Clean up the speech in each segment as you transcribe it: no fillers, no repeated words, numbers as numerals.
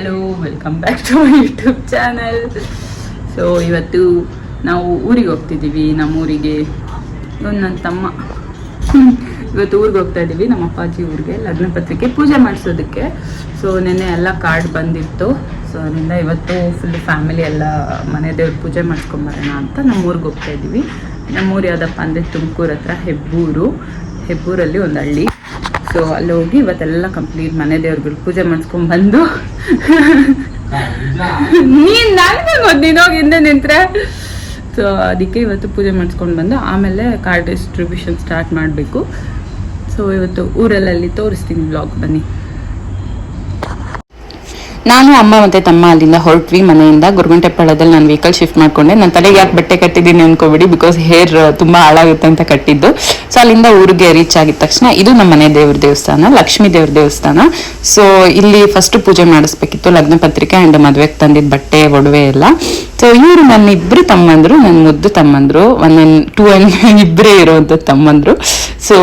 Hello, welcome back to my YouTube channel. So ಇವತ್ತು ನಾವು ಊರಿಗೆ ಹೋಗ್ತಿದ್ದೀವಿ. ನಮ್ಮೂರಿಗೆ ನನ್ನ ತಮ್ಮ ಇವತ್ತು ಊರಿಗೆ ಹೋಗ್ತಾ ಇದ್ದೀವಿ, ನಮ್ಮ ಅಪ್ಪಾಜಿ ಊರಿಗೆ ಲಗ್ನ ಪತ್ರಿಕೆ ಪೂಜೆ ಮಾಡಿಸೋದಕ್ಕೆ. ಸೊ ನೆನ್ನೆ ಎಲ್ಲ ಕಾರ್ಡ್ ಬಂದಿತ್ತು. ಸೊ ಅದರಿಂದ ಇವತ್ತು ಫುಲ್ ಫ್ಯಾಮಿಲಿ ಎಲ್ಲ ಮನೆ ದೇವ್ರ ಪೂಜೆ ಮಾಡಿಸ್ಕೊಂಬರೋಣ ಅಂತ ನಮ್ಮೂರಿಗೆ ಹೋಗ್ತಾ ಇದ್ದೀವಿ. ನಮ್ಮೂರು ಯಾವುದಪ್ಪ ಅಂದರೆ ತುಮಕೂರು ಹತ್ರ ಹೆಬ್ಬೂರಲ್ಲಿ ಒಂದು ಹಳ್ಳಿ. ಸೊ ಅಲ್ಲಿ ಹೋಗಿ ಇವತ್ತೆಲ್ಲ ಕಂಪ್ಲೀಟ್ ಮನೆ ದೇವ್ರಿಗೆ ಪೂಜೆ ಮಾಡಿಸ್ಕೊಂಡ್ಬಂದು ನೀನು ನನಗೆ ಹೋಗಿ ಹಿಂದೆ ನಿಂತ್ರೆ. ಸೊ ಅದಕ್ಕೆ ಇವತ್ತು ಪೂಜೆ ಮಾಡಿಸ್ಕೊಂಡು ಬಂದು ಆಮೇಲೆ ಕಾರ್ಡ್ ಡಿಸ್ಟ್ರಿಬ್ಯೂಷನ್ ಸ್ಟಾರ್ಟ್ ಮಾಡಬೇಕು. ಸೊ ಇವತ್ತು ಊರಲ್ಲಲ್ಲಿ ತೋರಿಸ್ತೀನಿ ಬ್ಲಾಗ್, ಬನ್ನಿ. ನಾನು ಅಮ್ಮ ಮತ್ತು ತಮ್ಮ ಅಲ್ಲಿಂದ ಹೊರಟ್ವಿ ಮನೆಯಿಂದ. ಗುರುಗುಂಟೆಪಾಳ್ಯದಲ್ಲಿ ನಾನು ವೆಹಿಕಲ್ ಶಿಫ್ಟ್ ಮಾಡಿಕೊಂಡೆ. ನಾನು ತಲೆಗೆ ಯಾಕೆ ಬಟ್ಟೆ ಕಟ್ಟಿದ್ದೀನಿ ಅನ್ಕೋಬಿಡಿ, ಬಿಕಾಸ್ ಹೇರ್ ತುಂಬ ಹಾಳಾಗುತ್ತೆ ಅಂತ ಕಟ್ಟಿದ್ದು. ಸೊ ಅಲ್ಲಿಂದ ಊರಿಗೆ ರೀಚ್ ಆಗಿದ ತಕ್ಷಣ ಇದು ನಮ್ಮ ಮನೆ ದೇವ್ರ ದೇವಸ್ಥಾನ, ಲಕ್ಷ್ಮೀ ದೇವ್ರ ದೇವಸ್ಥಾನ. ಸೊ ಇಲ್ಲಿ ಫಸ್ಟ್ ಪೂಜೆ ಮಾಡಿಸ್ಬೇಕಿತ್ತು, ಲಗ್ನ ಪತ್ರಿಕೆ ಆ್ಯಂಡ್ ಮದುವೆಗೆ ತಂದಿದ್ದ ಬಟ್ಟೆ ಒಡವೆ ಎಲ್ಲ. ಸೊ ಇವರು ನನ್ನ ಇಬ್ಬರು ತಮ್ಮಂದರು, ನನ್ನ ಮುದ್ದು ತಮ್ಮಂದರು, 1 and 2 and ಇಬ್ಬರೇ ಇರೋವಂಥ ತಮ್ಮಂದರು. ಸೊ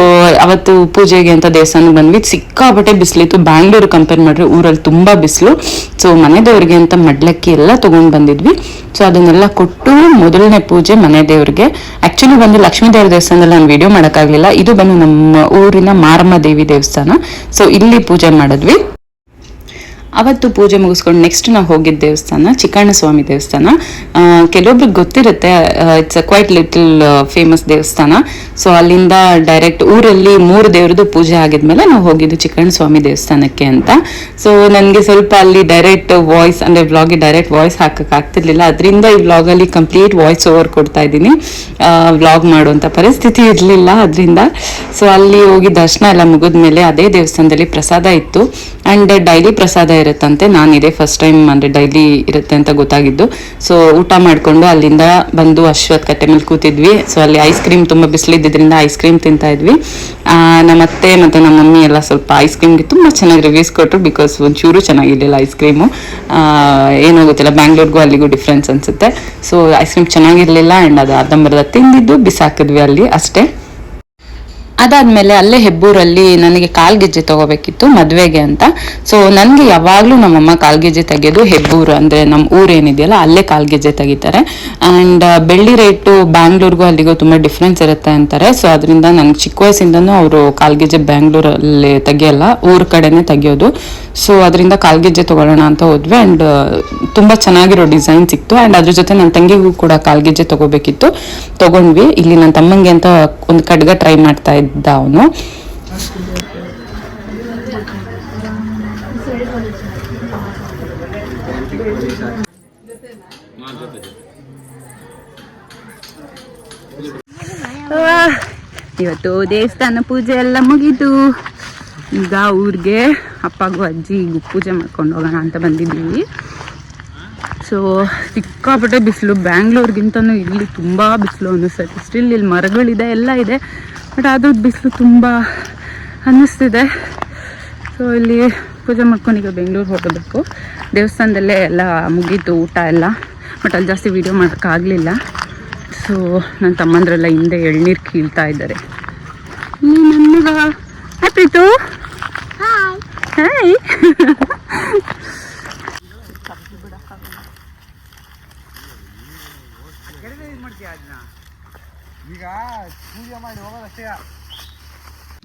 ಅವತ್ತು ಪೂಜೆಗೆ ಅಂತ ದೇವಸ್ಥಾನಕ್ಕೆ ಬಂದ್ವಿ. ಸಿಕ್ಕಾಪಟ್ಟೆ ಬಿಸಿಲಿತ್ತು, ಬ್ಯಾಂಗ್ಳೂರು ಕಂಪೇರ್ ಮಾಡಿದ್ರೆ ಊರಲ್ಲಿ ತುಂಬ ಬಿಸಿಲು. ಸೊ ಮನೆ ದೇವ್ರಿಗೆ ಅಂತ ಮಡ್ಲಕ್ಕಿ ಎಲ್ಲ ತೊಗೊಂಡು ಬಂದಿದ್ವಿ. ಸೊ ಅದನ್ನೆಲ್ಲ ಕೊಟ್ಟು ಮೊದಲನೇ ಪೂಜೆ ಮನೆ ದೇವ್ರಿಗೆ. ಆ್ಯಕ್ಚುಲಿ ಬಂದು ಲಕ್ಷ್ಮೀ ದೇವ್ರ ದೇವಸ್ಥಾನದಲ್ಲಿ ನಾನು ವಿಡಿಯೋ ಮಾಡೋಕ್ಕಾಗಲಿಲ್ಲ. ಇದು ಬಂದು ನಮ್ಮ ಊರಿನ ಮಾರಮ್ಮ ದೇವಿ ದೇವಸ್ಥಾನ. ಸೊ ಇಲ್ಲಿ ಪೂಜೆ ಮಾಡಿದ್ವಿ. ಅವತ್ತು ಪೂಜೆ ಮುಗಿಸ್ಕೊಂಡು ನೆಕ್ಸ್ಟ್ ನಾವು ಹೋಗಿದ್ದ ದೇವಸ್ಥಾನ ಚಿಕ್ಕಣ್ಣ ಸ್ವಾಮಿ ದೇವಸ್ಥಾನ. ಕೆಲವೊಬ್ರಿಗೆ ಗೊತ್ತಿರುತ್ತೆ, it's a quite little famous ದೇವಸ್ಥಾನ. ಸೊ ಅಲ್ಲಿಂದ ಡೈರೆಕ್ಟ್ ಊರಲ್ಲಿ 3 ದೇವ್ರದ್ದು ಪೂಜೆ ಆಗಿದ್ಮೇಲೆ ನಾವು ಹೋಗಿದ್ದು ಚಿಕ್ಕಣ್ಣ ಸ್ವಾಮಿ ದೇವಸ್ಥಾನಕ್ಕೆ ಅಂತ. ಸೊ ನನಗೆ ಸ್ವಲ್ಪ ಅಲ್ಲಿ ಡೈರೆಕ್ಟ್ ವಾಯ್ಸ್ ಅಂದರೆ ವ್ಲಾಗ್ಗೆ ಡೈರೆಕ್ಟ್ ವಾಯ್ಸ್ ಹಾಕೋಕ್ಕಾಗ್ತಿರ್ಲಿಲ್ಲ. ಅದರಿಂದ ಈ ವ್ಲಾಗಲ್ಲಿ ಕಂಪ್ಲೀಟ್ ವಾಯ್ಸ್ ಓವರ್ ಕೊಡ್ತಾ ಇದ್ದೀನಿ. ವ್ಲಾಗ್ ಮಾಡುವಂಥ ಪರಿಸ್ಥಿತಿ ಇರಲಿಲ್ಲ ಅದರಿಂದ. ಸೊ ಅಲ್ಲಿ ಹೋಗಿ ದರ್ಶನ ಎಲ್ಲ ಮುಗಿದ್ಮೇಲೆ ಅದೇ ದೇವಸ್ಥಾನದಲ್ಲಿ ಪ್ರಸಾದ ಇತ್ತು. ಆ್ಯಂಡ್ ಡೈಲಿ ಪ್ರಸಾದ ಇರುತ್ತಂತೆ. ನಾನು ಇದೇ ಫಸ್ಟ್ ಟೈಮ್ ಅಂದರೆ ಡೈಲಿ ಇರುತ್ತೆ ಅಂತ ಗೊತ್ತಾಗಿದ್ದು. ಸೊ ಊಟ ಮಾಡಿಕೊಂಡು ಅಲ್ಲಿಂದ ಬಂದು ಅಶ್ವತ್ಥ ಕಟ್ಟೆ ಮೇಲೆ ಕೂತಿದ್ವಿ. ಸೊ ಅಲ್ಲಿ ಐಸ್ ಕ್ರೀಮ್ ತುಂಬ ಬಿಸಿಲಿದ್ದರಿಂದ ಐಸ್ ಕ್ರೀಮ್ ತಿಂತಾ ಇದ್ವಿ. ನಮ್ಮ ಅತ್ತೆ ಮತ್ತು ನಮ್ಮ ಮಮ್ಮಿ ಎಲ್ಲ ಸ್ವಲ್ಪ ಐಸ್ ಕ್ರೀಮ್ಗೆ ತುಂಬ ಚೆನ್ನಾಗಿ ರಿವ್ಯೂಸ್ ಕೊಟ್ಟರು, ಬಿಕಾಸ್ ಒಂಚೂರು ಚೆನ್ನಾಗಿರಲಿಲ್ಲ ಐಸ್ ಕ್ರೀಮು. ಏನೋ ಗೊತ್ತಿಲ್ಲ, ಬ್ಯಾಂಗ್ಳೂರ್ಗೂ ಅಲ್ಲಿಗೂ ಡಿಫ್ರೆನ್ಸ್ ಅನಿಸುತ್ತೆ. ಸೊ ಐಸ್ ಕ್ರೀಮ್ ಚೆನ್ನಾಗಿರಲಿಲ್ಲ. ಆ್ಯಂಡ್ ಅದು ಅರ್ಧಂಬರ್ಧ ತಿಂದಿದ್ದು ಬಿಸಾಕಿದ್ವಿ ಅಲ್ಲಿ ಅಷ್ಟೇ. ಅದಾದಮೇಲೆ ಅಲ್ಲೇ ಹೆಬ್ಬೂರಲ್ಲಿ ನನಗೆ ಕಾಲ್ಗೆಜ್ಜೆ ತೊಗೋಬೇಕಿತ್ತು ಮದುವೆಗೆ ಅಂತ. ಸೊ ನನಗೆ ಯಾವಾಗಲೂ ನಮ್ಮಮ್ಮ ಕಾಲ್ಗೆಜ್ಜೆ ತೆಗೆಯೋದು ಹೆಬ್ಬೂರು, ಅಂದರೆ ನಮ್ಮ ಊರೇನಿದೆಯಲ್ಲ ಅಲ್ಲೇ ಕಾಲ್ಗೆಜ್ಜೆ ತೆಗಿತಾರೆ. ಆ್ಯಂಡ್ ಬೆಳ್ಳಿ ರೇಟು ಬ್ಯಾಂಗ್ಳೂರ್ಗೂ ಅಲ್ಲಿಗೂ ತುಂಬ ಡಿಫ್ರೆನ್ಸ್ ಇರುತ್ತೆ ಅಂತಾರೆ. ಸೊ ಅದರಿಂದ ನನಗೆ ಚಿಕ್ಕ ವಯಸ್ಸಿಂದನೂ ಅವರು ಕಾಲ್ಗೆಜ್ಜೆ ಬ್ಯಾಂಗ್ಳೂರಲ್ಲಿ ತೆಗಿಯಲ್ಲ, ಊರ ಕಡೆನೇ ತೆಗಿಯೋದು. ಸೊ ಅದರಿಂದ ಕಾಲ್ಗೆಜ್ಜೆ ತೊಗೊಳ್ಳೋಣ ಅಂತ ಹೋದ್ವಿ. ಆ್ಯಂಡ್ ತುಂಬ ಚೆನ್ನಾಗಿರೋ ಡಿಸೈನ್ ಸಿಕ್ತು. ಆ್ಯಂಡ್ ಅದ್ರ ಜೊತೆ ನನ್ನ ತಂಗಿಗೂ ಕೂಡ ಕಾಲ್ಗೆಜ್ಜೆ ತೊಗೋಬೇಕಿತ್ತು, ತೊಗೊಂಡ್ವಿ. ಇಲ್ಲಿ ನನ್ನ ತಮ್ಮಂಗೆ ಅಂತ ಒಂದು ಖಡ್ಗ ಟ್ರೈ ಮಾಡ್ತಾ ಇದ್ದ ಅವನು. ಇವತ್ತು ದೇವಸ್ಥಾನ ಪೂಜೆ ಎಲ್ಲ ಮುಗೀತು. ಈಗ ಊರಿಗೆ ಅಪ್ಪಗೂ ಅಜ್ಜಿಗೂ ಪೂಜೆ ಮಾಡ್ಕೊಂಡು ಹೋಗೋಣ ಅಂತ ಬಂದಿದ್ದೀವಿ. ಸೊ ಸಿಕ್ಕಾಪಟ್ಟೆ ಬಿಸಿಲು, ಬ್ಯಾಂಗ್ಳೂರ್ಗಿಂತನೂ ಇಲ್ಲಿ ತುಂಬ ಬಿಸಿಲು ಅನ್ನಿಸ್ತೈತೆ. ಸ್ಟಿಲ್ ಇಲ್ಲಿ ಮರಗಳಿದೆ, ಎಲ್ಲ ಇದೆ, ಬಟ್ ಆದರೂ ಬಿಸಿಲು ತುಂಬ ಅನ್ನಿಸ್ತಿದೆ. ಸೊ ಇಲ್ಲಿ ಪೂಜೆ ಮಾಡ್ಕೊಂಡು ಈಗ ಬೆಂಗಳೂರು ಹೋಗಬೇಕು. ದೇವಸ್ಥಾನದಲ್ಲೇ ಎಲ್ಲ ಮುಗೀತು ಊಟ ಎಲ್ಲ, ಬಟ್ ಅಲ್ಲಿ ಜಾಸ್ತಿ ವೀಡಿಯೋ ಮಾಡೋಕ್ಕಾಗಲಿಲ್ಲ. ಸೊ ನನ್ನ ತಮ್ಮಂದ್ರೆಲ್ಲ ಹಿಂದೆ ಎಳ್ನೀರು ಕೀಳ್ತಾ ಇದ್ದಾರೆ. ನನ್ಗ ಹ್ಯಾಪಿತು ಹಾಯ್. ಈಗ ಪೂಜೆ ಮಾಡಿ ಹೋಗೋದಷ್ಟೇ.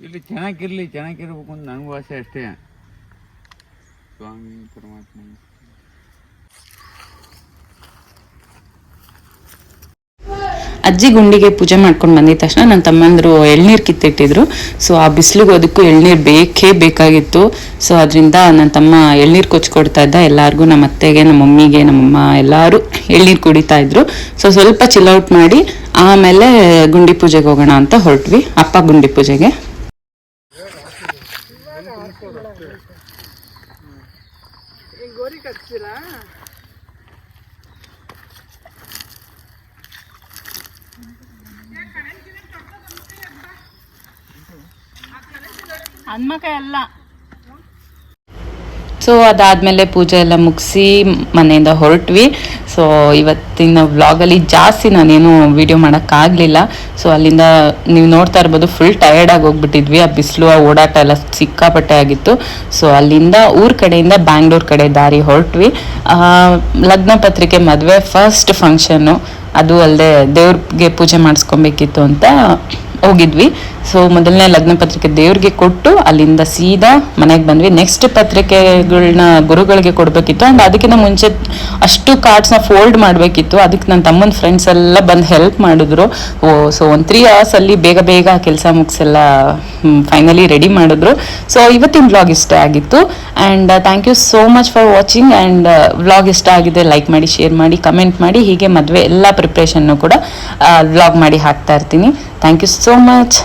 ಇಲ್ಲಿ ಚೆನ್ನಾಗಿರ್ಬೇಕು ಅಂತ ನನಗೂ ಆಸೆ ಅಷ್ಟೇ. ಸ್ವಾಮಿ ಪರಮಾತ್ಮ. ಅಜ್ಜಿ ಗುಂಡಿಗೆ ಪೂಜೆ ಮಾಡ್ಕೊಂಡು ಬಂದಿದ ತಕ್ಷಣ ನನ್ನ ತಮ್ಮಂದರು ಎಳ್ನೀರು ಕಿತ್ತಿಟ್ಟಿದ್ರು. ಸೊ ಆ ಬಿಸಿಲಿಗೂ ಅದಕ್ಕೂ ಎಳ್ನೀರು ಬೇಕಾಗಿತ್ತು. ಸೊ ಅದರಿಂದ ನನ್ನ ತಮ್ಮ ಎಳ್ನೀರು ಕೊಚ್ಕೊಡ್ತಾ ಇದ್ದ ಎಲ್ಲರಿಗೂ, ನಮ್ಮ ಅತ್ತೆಗೆ, ನಮ್ಮ ಮಮ್ಮಿಗೆ, ನಮ್ಮಮ್ಮ ಎಲ್ಲರೂ ಎಳ್ನೀರು ಕುಡಿತಾ ಇದ್ರು. ಸೊ ಸ್ವಲ್ಪ ಚಿಲ್ಔಟ್ ಮಾಡಿ ಆಮೇಲೆ ಗುಂಡಿ ಪೂಜೆಗೆ ಹೋಗೋಣ ಅಂತ ಹೊರಟ್ವಿ, ಅಪ್ಪ ಗುಂಡಿ ಪೂಜೆಗೆ. ಸೊ ಅದಾದಮೇಲೆ ಪೂಜೆ ಎಲ್ಲ ಮುಗಿಸಿ ಮನೆಯಿಂದ ಹೊರಟ್ವಿ. ಸೊ ಇವತ್ತಿನ ವ್ಲಾಗಲ್ಲಿ ಜಾಸ್ತಿ ನಾನೇನು ವಿಡಿಯೋ ಮಾಡೋಕ್ಕಾಗಲಿಲ್ಲ. ಸೊ ಅಲ್ಲಿಂದ ನೀವು ನೋಡ್ತಾ ಇರ್ಬೋದು ಫುಲ್ ಟಯರ್ಡಾಗಿ ಹೋಗ್ಬಿಟ್ಟಿದ್ವಿ. ಆ ಬಿಸಿಲು ಆ ಓಡಾಟ ಎಲ್ಲ ಸಿಕ್ಕಾಪಟ್ಟೆ ಆಗಿತ್ತು. ಸೊ ಅಲ್ಲಿಂದ ಊರ ಕಡೆಯಿಂದ ಬ್ಯಾಂಗ್ಳೂರ್ ಕಡೆ ದಾರಿ ಹೊರಟ್ವಿ. ಲಗ್ನ ಪತ್ರಿಕೆ ಮದುವೆ ಫಸ್ಟ್ ಫಂಕ್ಷನ್ನು, ಅದು ಅಲ್ಲದೆ ದೇವ್ರಿಗೆ ಪೂಜೆ ಮಾಡಿಸ್ಕೊಬೇಕಿತ್ತು ಅಂತ ಹೋಗಿದ್ವಿ. ಸೊ ಮೊದಲನೇ ಲಗ್ನ ಪತ್ರಿಕೆ ದೇವ್ರಿಗೆ ಕೊಟ್ಟು ಅಲ್ಲಿಂದ ಸೀದಾ ಮನೆಗೆ ಬಂದ್ವಿ. ನೆಕ್ಸ್ಟ್ ಪತ್ರಿಕೆಗಳನ್ನ ಗುರುಗಳಿಗೆ ಕೊಡಬೇಕಿತ್ತು. ಆ್ಯಂಡ್ ಅದಕ್ಕಿಂತ ಮುಂಚೆ ಅಷ್ಟು ಕಾರ್ಡ್ಸ್ನ ಫೋಲ್ಡ್ ಮಾಡಬೇಕಿತ್ತು. ಅದಕ್ಕೆ ನನ್ನ ತಮ್ಮನ ಫ್ರೆಂಡ್ಸ್ ಎಲ್ಲ ಬಂದು ಹೆಲ್ಪ್ ಮಾಡಿದ್ರು. ಸೊ ಒಂದು 3 hours ಅಲ್ಲಿ ಬೇಗ ಬೇಗ ಕೆಲಸ ಮುಗಿಸೆಲ್ಲ ಫೈನಲಿ ರೆಡಿ ಮಾಡಿದ್ರು. ಸೊ ಇವತ್ತಿನ ವ್ಲಾಗ್ ಇಷ್ಟ ಆಗಿತ್ತು. And thank you so much for watching. And vlog ಇಷ್ಟ ಆಗಿದೆ ಲೈಕ್ ಮಾಡಿ, ಶೇರ್ ಮಾಡಿ, ಕಮೆಂಟ್ ಮಾಡಿ. ಹೀಗೆ ಮದುವೆ ಎಲ್ಲ ಪ್ರಿಪ್ರೇಷನ್ನು ಕೂಡ ವ್ಲಾಗ್ ಮಾಡಿ ಹಾಕ್ತಾ ಇರ್ತೀನಿ. Thank you so much.